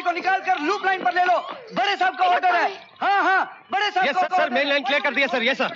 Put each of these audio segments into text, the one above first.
को निकाल कर लूप लाइन पर ले लो। बड़े साहब का ऑर्डर है। हाँ हाँ, बड़े साहब का सर, मेन लाइन क्लियर कर दिया सर। यस सर,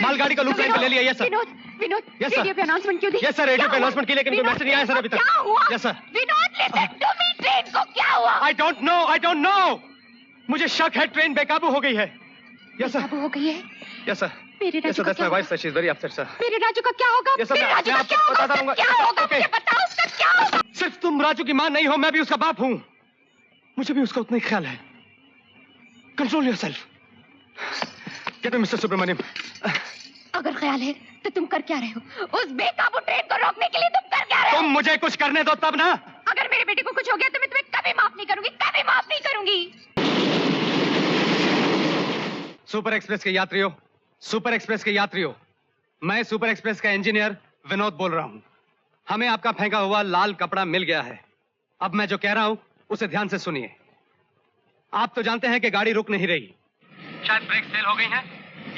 मालगाड़ी का लूप लाइन पे ले लिया। Yes sir. Vinod, yes sir. Radio पे अनाउंसमेंट क्यों दी? यस सर, रेडियो पे अनाउंसमेंट की, लेकिन कोई मैसेज नहीं आया सर अभी तक। क्या हुआ? Yes sir. Vinod, listen to me, train को क्या हुआ? I don't know. मुझे शक है ट्रेन बेकाबू हो गई है। Yes sir. बेकाबू हो गई है? Yes sir. मेरे राजू का क्या होगा? She is very upset sir. मेरे राजू का क्या होगा? यस सर, मेरे राजू मैं का आपको क्या होगा? बताता रहूंगा। क्या होगा? मुझे बताओ उसका क्या होगा? सिर्फ तुम राजू की मां नहीं हो, मैं भी उसका बाप हूं। मुझे भी उसका उतना ही ख्याल है। Control yourself. Get me mister Subramaniam. अगर ख्याल है तो तुम कर क्या रहे हो? उस बेकाबू ट्रेन को रोकने के लिए तुम कर क्या रहे हो? तुम मुझे कुछ करने दो तब ना। अगर मेरे बेटे को कुछ हो गया तो मैं तुम्हें कभी माफ नहीं करूंगी, कभी माफ नहीं करूंगी। सुपर एक्सप्रेस के यात्रियों, मैं सुपर एक्सप्रेस का इंजीनियर विनोद बोल रहा हूं। हमें आपका फेंका हुआ लाल कपड़ा मिल गया है। अब मैं जो कह रहा हूं उसे ध्यान से सुनिए। आप तो जानते हैं कि गाड़ी रुक नहीं रही। शायद ब्रेक फेल हो गई है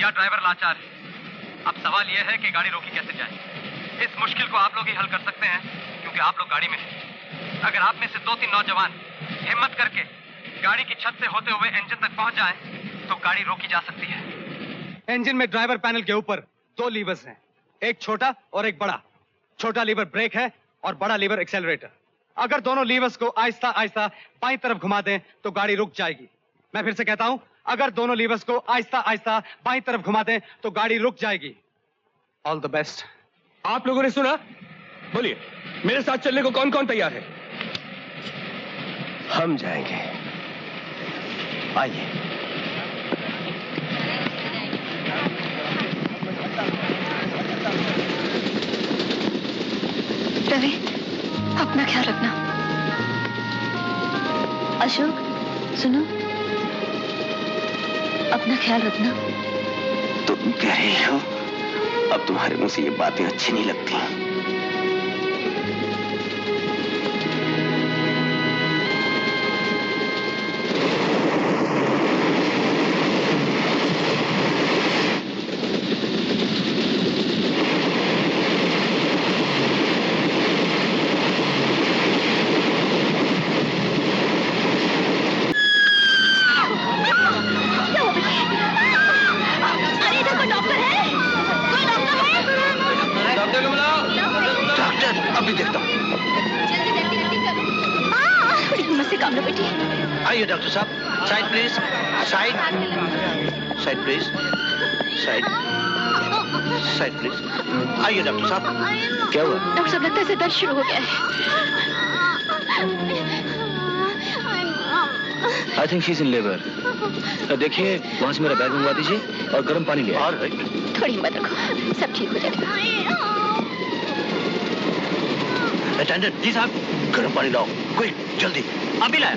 या ड्राइवर लाचार है। अब सवाल यह है कि गाड़ी रोकी कैसे जाए। इस मुश्किल को आप लोग ही हल कर सकते हैं, क्योंकि आप लोग गाड़ी में हैं। अगर आप में से 2-3 नौजवान हिम्मत करके गाड़ी की छत से होते हुए इंजन तक पहुंच जाएं, तो गाड़ी रोकी जा सकती है। इंजन में ड्राइवर पैनल के ऊपर 2 लीवर्स हैं, एक छोटा और एक बड़ा। छोटा लीवर ब्रेक है और बड़ा लीवर एक्सेलरेटर। अगर दोनों लीवर्स को आहिस्ता आहिस्ता बाईं तरफ घुमा दें तो गाड़ी रुक जाएगी। मैं फिर से कहता हूं, अगर दोनों लीवर्स को आहिस्ता आहिस्ता बाईं तरफ घुमा दें तो गाड़ी रुक जाएगी। All the best. आप लोगों ने सुना? बोलिए, मेरे साथ चलने को कौन कौन तैयार है? हम जाएंगे, आइए। रवि, अपना ख्याल रखना। अशोक, सुनो, अपना ख्याल रखना। तुम कह रही हो, अब तुम्हारे मुंह से ये बातें अच्छी नहीं लगती। आइए डॉक्टर साहब, side please, side please, side please. आइए डॉक्टर साहब। क्या हुआ? डॉक्टर साहब, लगता है इसे दर्द शुरू हो गया है। I think she is in labour. देखिए, वहां से मेरा बैग मंगवा दीजिए और गर्म पानी ले आइए। थोड़ी हिम्मत रखो, सब ठीक हो जाएगा। अटेंडेंट जी साहब, गर्म पानी लाओ, क्विक, जल्दी। अभी लाया।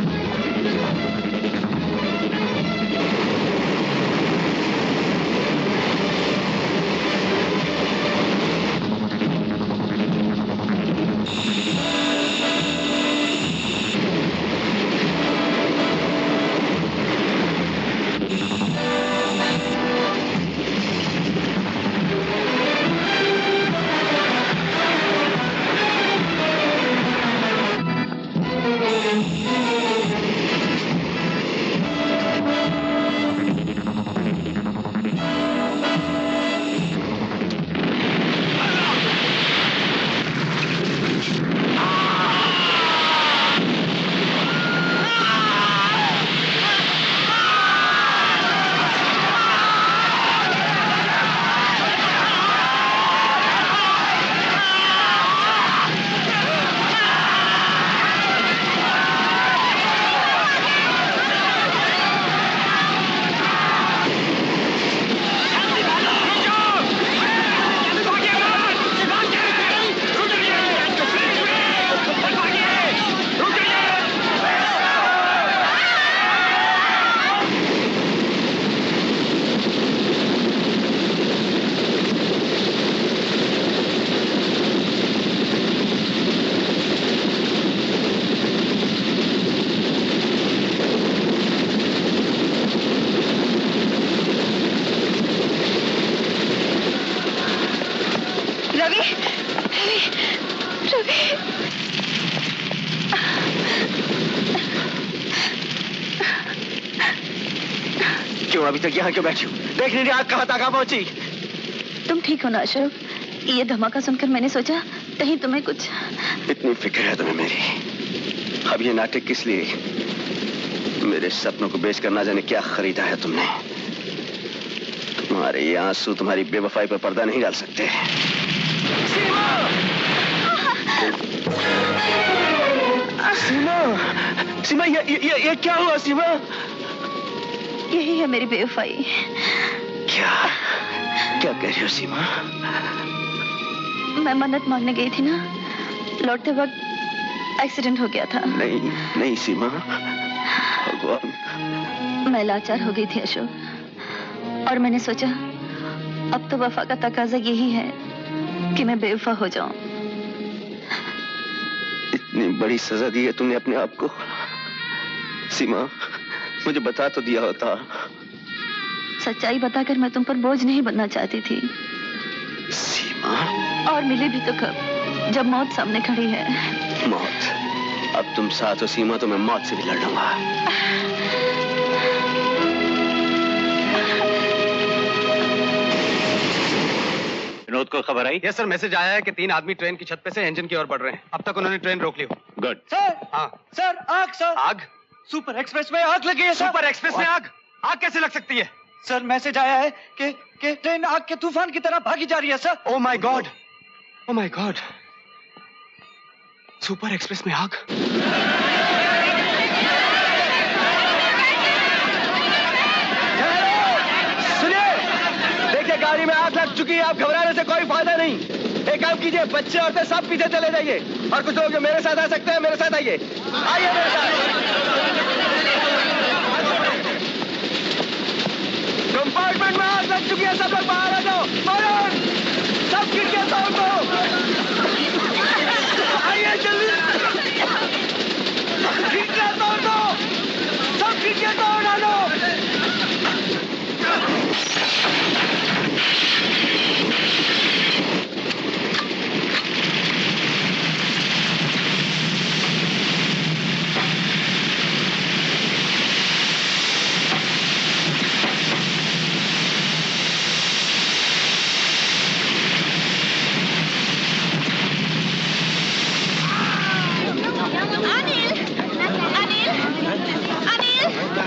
क्यों अभी तक यहाँ क्यों बैठी हो? देख नहीं रही आग कहाँ तक पहुंची? तुम ठीक हो ना अशोक? ये धमाका सुनकर मैंने सोचा कहीं तुम्हें कुछ... इतनी फिक्र है तुम्हें मेरी? अब ये नाटक किस लिए? मेरे सपनों को बेचकर ना जाने क्या खरीदा है तुमने। तुम्हारे ये आंसू तुम्हारी बेवफाई पर पर्दा नहीं डाल सकते। सीमा! सीमा! सीमा, ये क्या हुआ सीमा? यही है मेरी बेवफाई। क्या कह रही हो सीमा? मैं मन्नत मांगने गई थी ना, लौटते वक्त एक्सीडेंट हो गया था। नहीं सीमा, भगवान। मैं लाचार हो गई थी अशोक, और मैंने सोचा अब तो वफा का तकाजा यही है कि मैं बेवफा हो जाऊं। इतनी बड़ी सजा दी है तुमने अपने आप को। सीमा, मुझे बता तो दिया होता। सच्चाई बताकर मैं तुम पर बोझ नहीं बनना चाहती थी। सीमा? और मिली भी तो कब, जब मौत सामने खड़ी है। मौत? अब तुम साथ हो सीमा, तो मैं मौत से भी लड़ लूंगा। विनोद को खबर आई? यस सर, मैसेज आया है कि 3 आदमी ट्रेन की छत पे से इंजन की ओर बढ़ रहे हैं। अब तक उन्होंने ट्रेन रोक ली हो। गुड। सर, हाँ सर, आग सर। आग? सुपर एक्सप्रेस में आग लगी है सर। सुपर एक्सप्रेस में आग? आग कैसे लग सकती है? सर, मैसेज आया है कि ट्रेन आग के तूफान की तरह भागी जा रही है sir. Oh my God, oh my God, super express में आग? सुनिए, देखिए गाड़ी में आग लग चुकी है, आप घबराने से कोई फायदा नहीं। एक काम कीजिए, बच्चे औरतें सब पीछे चले जाइए, और कुछ लोग जो मेरे साथ आ सकते हैं मेरे साथ आइए। आइए मेरे साथ। कंपार्टमेंट में आग लग चुकी है, सब लोग बाहर आ जाओ। फौरन सब खिड़कियां तोड़ दो। आइए जल्दी, खिड़कियां तोड़ दो, सब खिड़कियां तोड़ डालो।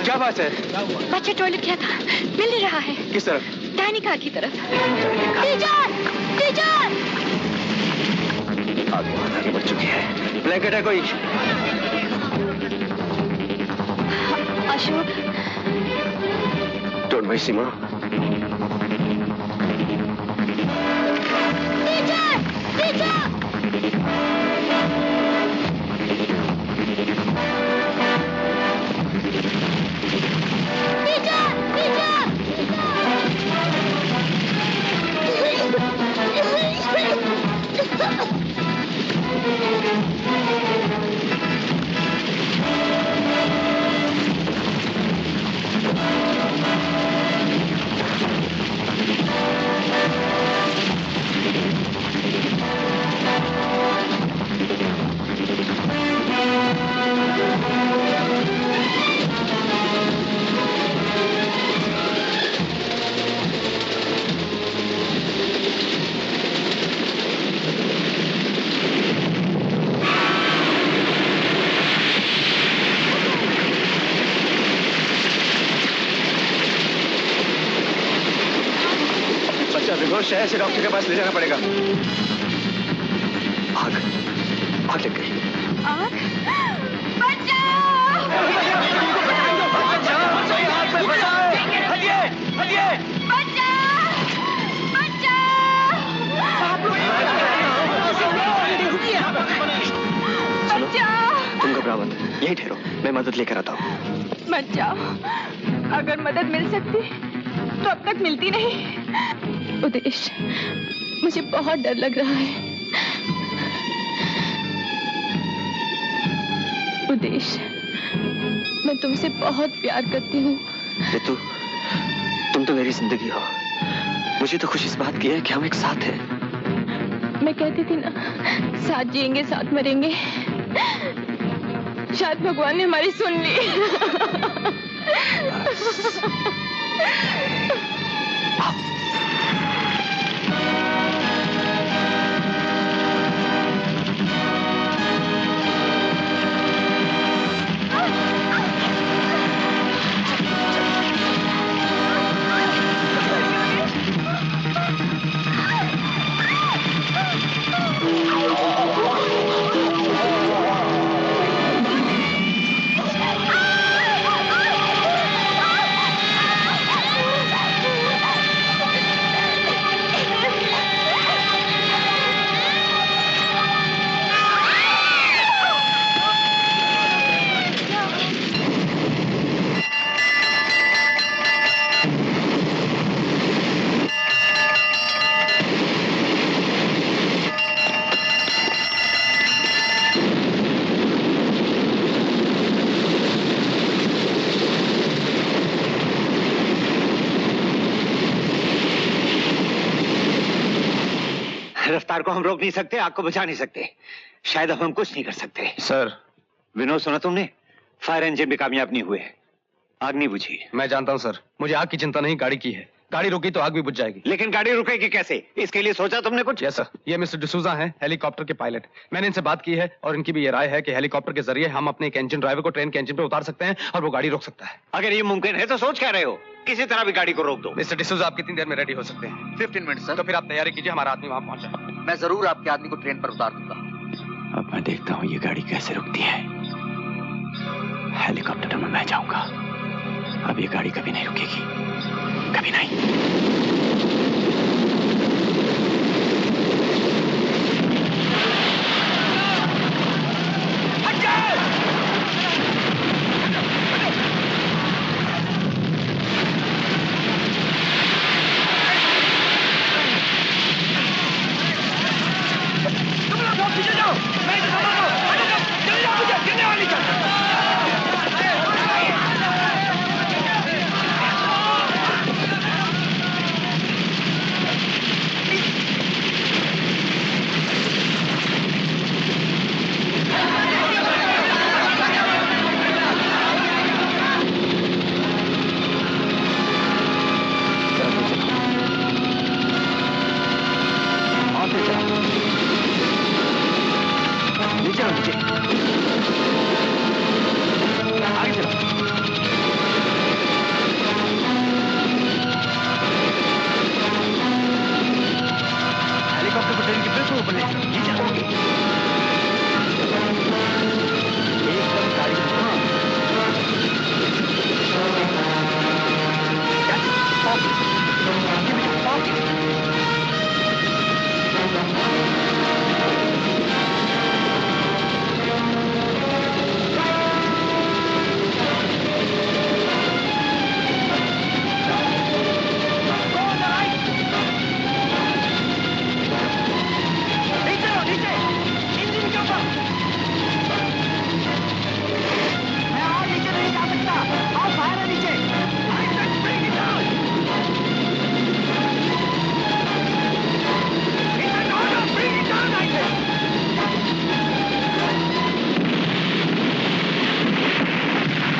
क्या बात है? बच्चा टॉयलेट गया था, मिल नहीं रहा है। किस तरफ? दाहिनी कार की तरफ। टीचर! टीचर! आग बहुत आगे बढ़ चुकी है। ब्लैंकेट है कोई? Ashok. Don't worry Seema. Teacher! Teacher! शहर से डॉक्टर के पास ले जाना पड़ेगा। आग लग गई। आग? बचाओ! हटिए, हटिए! तुम घबराओ मत, यहीं ठहरो, मैं मदद लेकर आता हूँ। मत जाओ, अगर मदद मिल सकती तो अब तक मिलती नहीं। उदेश, मुझे बहुत डर लग रहा है। उदेश, मैं तुमसे बहुत प्यार करती हूँ। रितु, तुम तो मेरी जिंदगी हो। मुझे तो खुशी इस बात की है कि हम एक साथ हैं। मैं कहती थी ना, साथ जिएंगे साथ मरेंगे। शायद भगवान ने हमारी सुन ली। रफ्तार को हम रोक नहीं सकते, आग को बुझा नहीं सकते, शायद अब हम कुछ नहीं कर सकते। सर, विनोद सुना तुमने? फायर इंजन भी कामयाब नहीं हुए, आग नहीं बुझी। मैं जानता हूं सर, मुझे आग की चिंता नहीं, गाड़ी की है। गाड़ी रुकी तो आग भी बुझ जाएगी। लेकिन गाड़ी रुकेगी कैसे? इसके लिए सोचा तुमने कुछ? यस सर, ये मिस्टर डिसूजा हैं, हेलीकॉप्टर के पायलट। मैंने इनसे बात की है और इनकी भी ये राय है कि हेलीकॉप्टर के जरिए हम अपने एक इंजन ड्राइवर को ट्रेन के इंजन पे उतार सकते हैं और वो गाड़ी रोक सकता है। अगर ये मुमकिन है तो सोच क्या रहे हो? किसी तरह भी गाड़ी को रोक दो। मिस्टर डिसूजा, आप कितनी देर में रेडी हो सकते हैं? 15 मिनट सर। तो फिर आप तैयारी कीजिए, हमारा आदमी वहां पहुंचा। मैं जरूर आपके आदमी को ट्रेन पर उतार दूंगा। अब मैं देखता हूँ ये गाड़ी कैसे रुकती है। हेलीकॉप्टर में मैं जाऊंगा। अब ये गाड़ी कभी नहीं रुकेगी, कभी नहीं।